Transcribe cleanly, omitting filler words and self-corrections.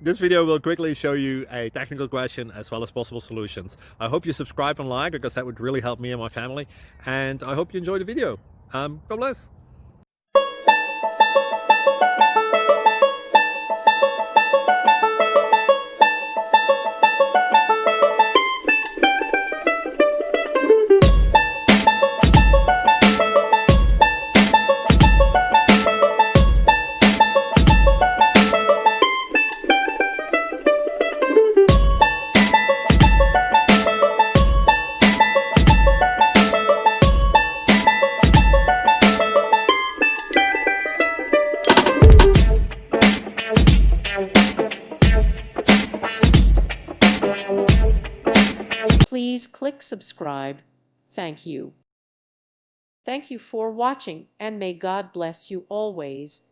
This video will quickly show you a technical question as well as possible solutions. I hope you subscribe and like, because that would really help me and my family. And I hope you enjoy the video. God bless. Please click subscribe. Thank you. Thank you for watching, and may God bless you always.